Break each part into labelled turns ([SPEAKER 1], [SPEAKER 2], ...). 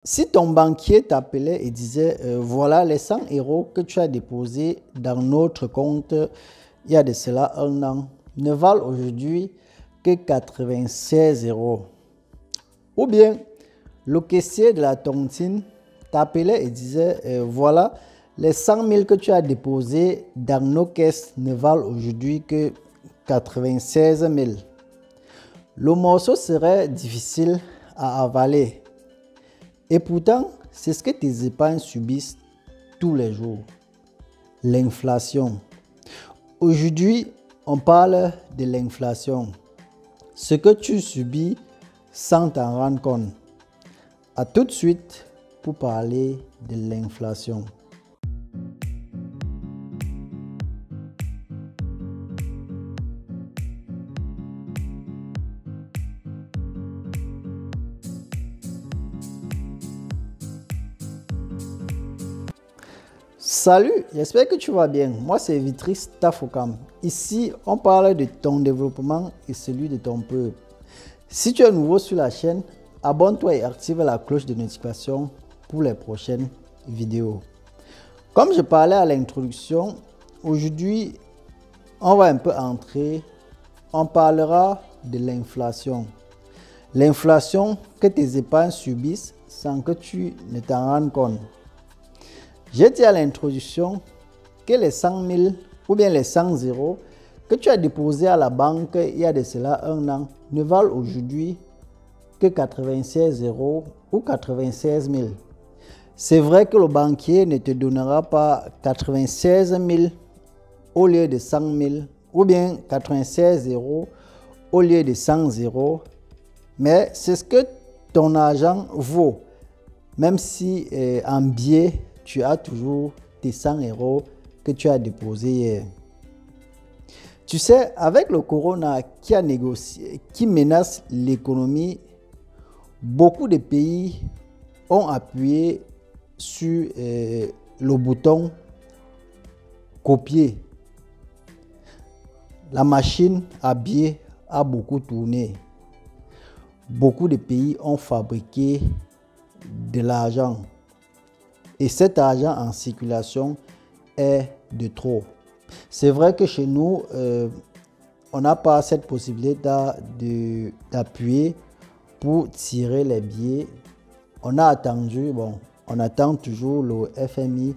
[SPEAKER 1] Si ton banquier t'appelait et disait voilà les 100 euros que tu as déposés dans notre compte il y a de cela un an ne valent aujourd'hui que 96 euros. Ou bien le caissier de la tontine t'appelait et disait voilà les 100 000 que tu as déposés dans nos caisses ne valent aujourd'hui que 96 000. Le morceau serait difficile à avaler. Et pourtant, c'est ce que tes épargnes subissent tous les jours. L'inflation. Aujourd'hui, on parle de l'inflation. Ce que tu subis sans t'en rendre compte. À tout de suite pour parler de l'inflation. Salut, j'espère que tu vas bien. Moi, c'est Vitris Tafokam. Ici, on parle de ton développement et celui de ton peuple. Si tu es nouveau sur la chaîne, abonne-toi et active la cloche de notification pour les prochaines vidéos. Comme je parlais à l'introduction, aujourd'hui, on va un peu entrer. On parlera de l'inflation. L'inflation que tes épargnes subissent sans que tu ne t'en rendes compte. J'ai dit à l'introduction que les 100 000 ou bien les 100 euros que tu as déposés à la banque il y a de cela un an ne valent aujourd'hui que 96 euros ou 96 000. C'est vrai que le banquier ne te donnera pas 96 000 au lieu de 100 000 ou bien 96 euros au lieu de 100 euros, mais c'est ce que ton argent vaut, même si en biais, tu as toujours tes 100 euros que tu as déposés hier. Tu sais, avec le corona qui menace l'économie, beaucoup de pays ont appuyé sur le bouton copier. La machine à billets a beaucoup tourné. Beaucoup de pays ont fabriqué de l'argent. Et cet argent en circulation est de trop. C'est vrai que chez nous, on n'a pas cette possibilité d'appuyer pour tirer les billets. On a attendu, on attend toujours le FMI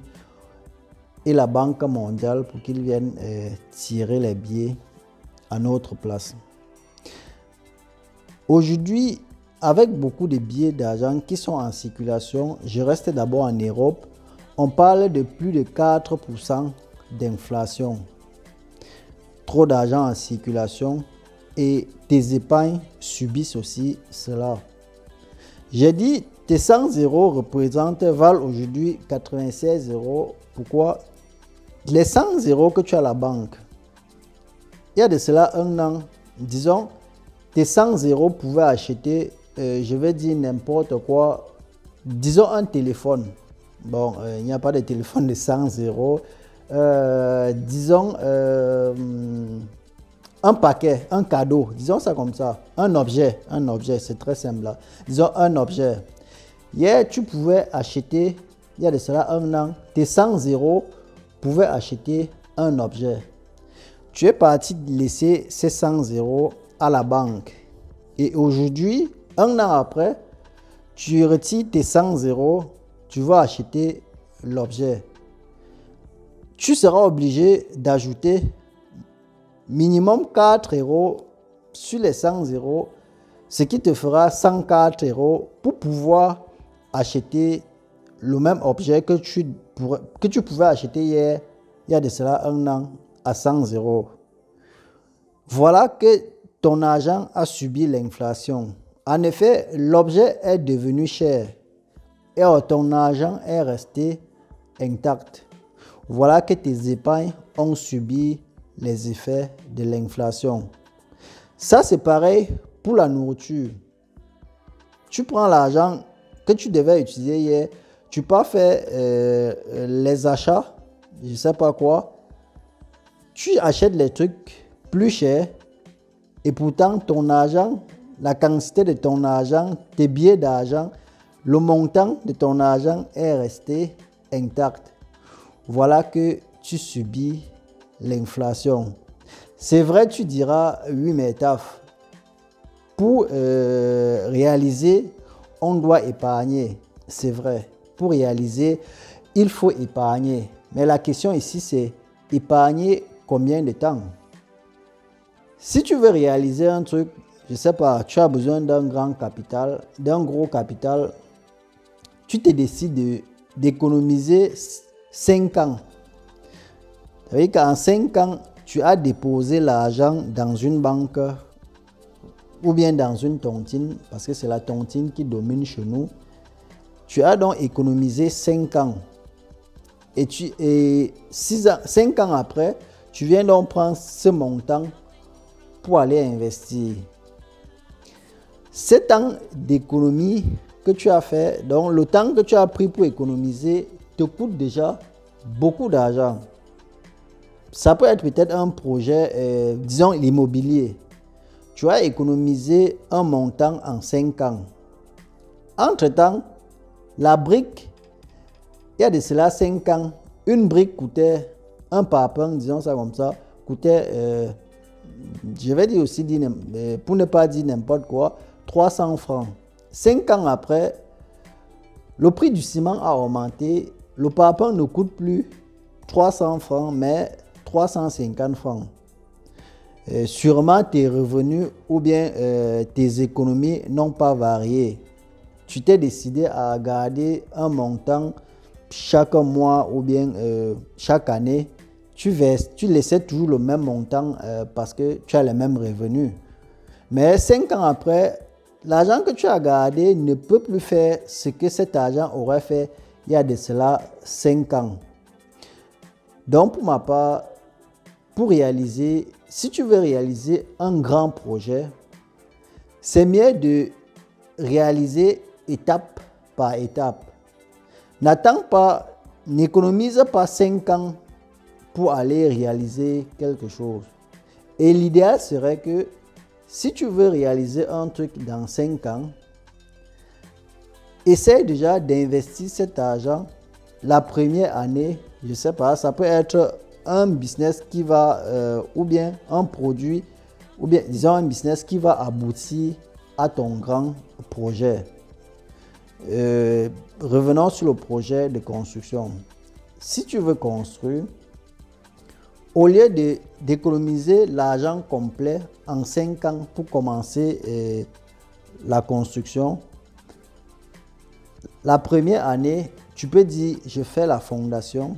[SPEAKER 1] et la Banque mondiale pour qu'ils viennent tirer les billets à notre place. Aujourd'hui, avec beaucoup de billets d'argent qui sont en circulation, je reste d'abord en Europe, on parle de plus de 4% d'inflation. Trop d'argent en circulation et tes épargnes subissent aussi cela. J'ai dit tes 100 euros valent aujourd'hui 96 euros. Pourquoi? Les 100 euros que tu as à la banque, il y a de cela un an, disons, tes 100 euros pouvaient acheter je vais dire n'importe quoi, disons un téléphone. Bon, il n'y a pas de téléphone de 100 euros. Disons un paquet, un cadeau, disons ça comme ça. Un objet, c'est très simple là. Disons un objet. Hier, tu pouvais acheter, il y a de cela un an, tes 100 euros pouvaient acheter un objet. Tu es parti laisser ces 100 euros à la banque. Et aujourd'hui, un an après, tu retires tes 100 euros, tu vas acheter l'objet. Tu seras obligé d'ajouter minimum 4 euros sur les 100 euros, ce qui te fera 104 euros pour pouvoir acheter le même objet que tu pouvais acheter hier, il y a de cela un an, à 100 euros. Voilà que ton argent a subi l'inflation. En effet, l'objet est devenu cher et ton argent est resté intact. Voilà que tes épargnes ont subi les effets de l'inflation. Ça, c'est pareil pour la nourriture. Tu prends l'argent que tu devais utiliser hier, tu peux faire les achats, je ne sais pas quoi. Tu achètes les trucs plus chers et pourtant ton argent, la quantité de ton argent, tes billets d'argent le montant de ton argent est resté intact. Voilà que tu subis l'inflation. C'est vrai, tu diras, oui, mais taf, pour réaliser, on doit épargner. C'est vrai, pour réaliser, il faut épargner. Mais la question ici, c'est épargner combien de temps? Si tu veux réaliser un truc, je ne sais pas, tu as besoin d'un grand capital, d'un gros capital, tu te décides d'économiser 5 ans. Ça veut dire qu'en 5 ans, tu as déposé l'argent dans une banque ou bien dans une tontine, parce que c'est la tontine qui domine chez nous. Tu as donc économisé 5 ans. Et 5 ans après, tu viens donc prendre ce montant pour aller investir. 7 ans d'économie que tu as fait, donc le temps que tu as pris pour économiser te coûte déjà beaucoup d'argent. Ça peut être peut-être un projet, disons l'immobilier. Tu as économisé un montant en 5 ans. Entre-temps, la brique, il y a de cela 5 ans, une brique coûtait, un parpaing, disons ça comme ça, coûtait, je vais dire aussi, pour ne pas dire n'importe quoi, 300 francs. 5 ans après, le prix du ciment a augmenté, le parpaing ne coûte plus 300 francs, mais 350 francs. Sûrement tes revenus ou bien tes économies n'ont pas varié. Tu t'es décidé à garder un montant chaque mois ou bien chaque année. Tu laissais toujours le même montant parce que tu as les mêmes revenus. Mais 5 ans après, l'argent que tu as gardé ne peut plus faire ce que cet argent aurait fait il y a de cela 5 ans. Donc pour ma part, si tu veux réaliser un grand projet, c'est mieux de réaliser étape par étape. N'économise pas 5 ans pour aller réaliser quelque chose. Et l'idéal serait que si tu veux réaliser un truc dans 5 ans, essaie déjà d'investir cet argent la première année. Je ne sais pas, ça peut être un business qui va, ou bien un produit, ou bien disons un business qui va aboutir à ton grand projet. Revenons sur le projet de construction. Si tu veux construire, au lieu d'économiser l'argent complet en 5 ans pour commencer la construction, la première année, tu peux dire je fais la fondation.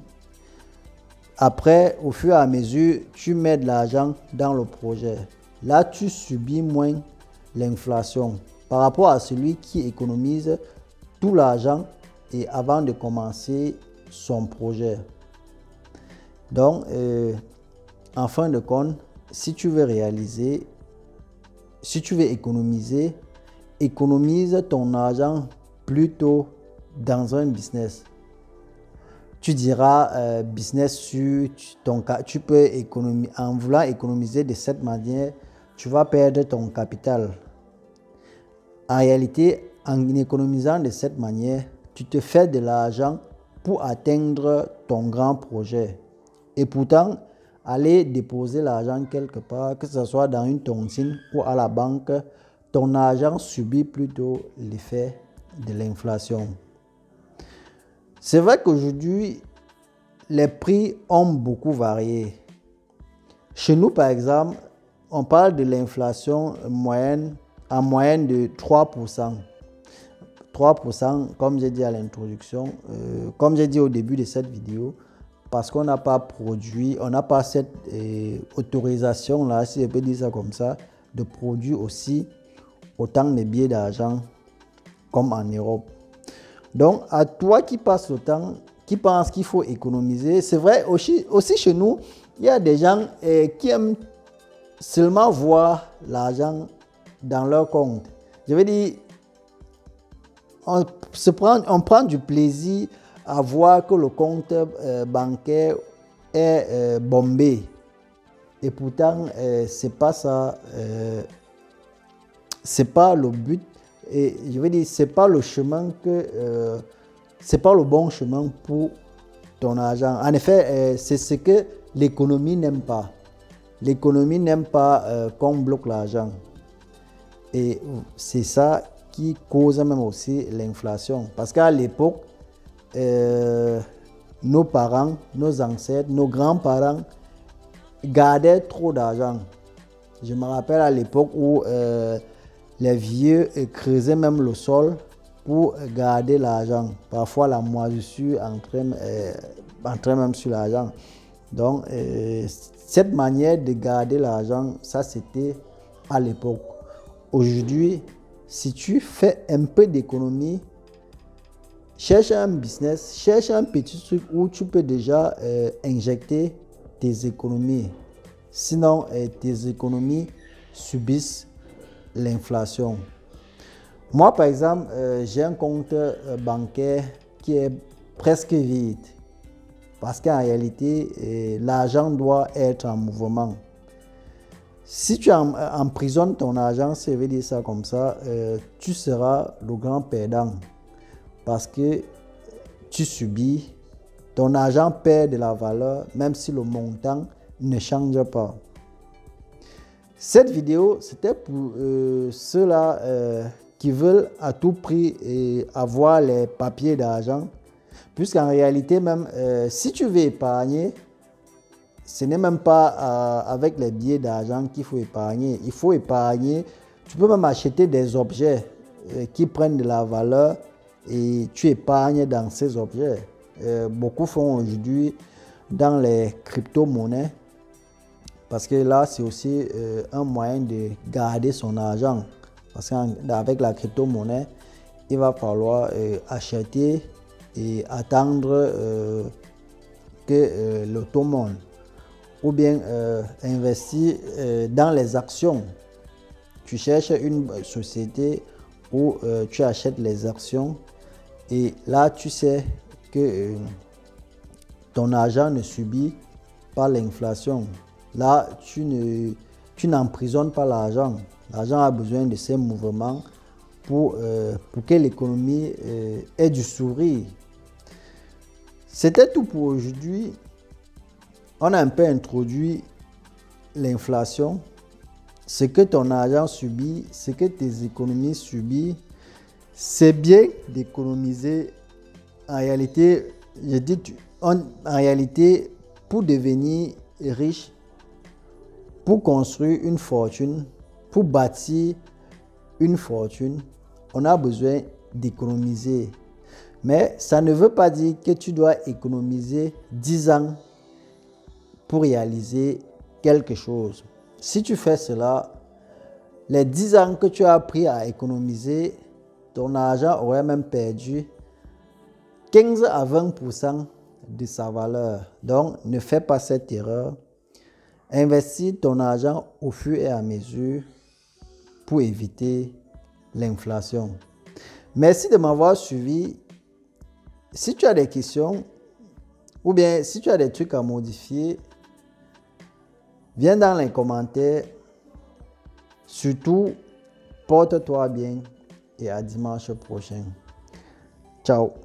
[SPEAKER 1] Après, au fur et à mesure, tu mets de l'argent dans le projet. Là, tu subis moins l'inflation par rapport à celui qui économise tout l'argent et avant de commencer son projet. Donc, en fin de compte, si tu veux économiser, économise ton argent plutôt dans un business. Tu diras business sûr, tu peux économiser. En voulant économiser de cette manière, tu vas perdre ton capital. En réalité, en économisant de cette manière, tu te fais de l'argent pour atteindre ton grand projet. Et pourtant, aller déposer l'argent quelque part, que ce soit dans une tontine ou à la banque, ton argent subit plutôt l'effet de l'inflation. C'est vrai qu'aujourd'hui, les prix ont beaucoup varié. Chez nous, par exemple, on parle de l'inflation en moyenne de 3%. 3%, comme j'ai dit à l'introduction, comme j'ai dit au début de cette vidéo, parce qu'on n'a pas produit, on n'a pas cette autorisation-là, si je peux dire ça comme ça, de produire aussi autant de billets d'argent comme en Europe. Donc, à toi qui passe le temps, qui pense qu'il faut économiser, c'est vrai, aussi chez nous, il y a des gens qui aiment seulement voir l'argent dans leur compte. Je veux dire, on prend du plaisir à voir que le compte bancaire est bombé. Et pourtant, c'est pas ça. C'est pas le but Et je veux dire, c'est pas le chemin c'est pas le bon chemin pour ton argent. En effet, c'est ce que l'économie n'aime pas. L'économie n'aime pas qu'on bloque l'argent. Et c'est ça qui cause même aussi l'inflation. Parce qu'à l'époque, nos parents, nos ancêtres, nos grands-parents gardaient trop d'argent. Je me rappelle à l'époque où les vieux creusaient même le sol pour garder l'argent. Parfois, la moisissure entrait même sur l'argent. Donc, cette manière de garder l'argent, ça c'était à l'époque. Aujourd'hui, si tu fais un peu d'économie, cherche un business, cherche un petit truc où tu peux déjà injecter tes économies. Sinon, tes économies subissent l'inflation. Moi, par exemple, j'ai un compte bancaire qui est presque vide. Parce qu'en réalité, l'argent doit être en mouvement. Si tu emprisonnes ton argent, ça veut dire ça comme ça, tu seras le grand perdant. Parce que tu subis, ton argent perd de la valeur, même si le montant ne change pas. Cette vidéo, c'était pour ceux-là qui veulent à tout prix avoir les papiers d'argent. Puisqu'en réalité, même si tu veux épargner, ce n'est même pas avec les billets d'argent qu'il faut épargner. Il faut épargner. Tu peux même acheter des objets qui prennent de la valeur et tu épargnes dans ces objets. Beaucoup font aujourd'hui dans les crypto-monnaies parce que là, c'est aussi un moyen de garder son argent. Parce qu'avec la crypto-monnaie, il va falloir acheter et attendre que le taux monte. Ou bien investir dans les actions. Tu cherches une société où tu achètes les actions et là tu sais que ton argent ne subit pas l'inflation. Là tu n'emprisonnes pas l'argent. L'argent a besoin de ces mouvements pour que l'économie ait du sourire. C'était tout pour aujourd'hui. On a un peu introduit l'inflation, ce que ton argent subit, ce que tes économies subissent. C'est bien d'économiser. En réalité, je dis, en réalité, pour devenir riche, pour construire une fortune, pour bâtir une fortune, on a besoin d'économiser. Mais ça ne veut pas dire que tu dois économiser 10 ans pour réaliser quelque chose. Si tu fais cela, les 10 ans que tu as pris à économiser, ton argent aurait même perdu 15 à 20% de sa valeur. Donc, ne fais pas cette erreur. Investis ton argent au fur et à mesure pour éviter l'inflation. Merci de m'avoir suivi. Si tu as des questions ou bien si tu as des trucs à modifier, viens dans les commentaires. Surtout, porte-toi bien et à dimanche prochain. Ciao.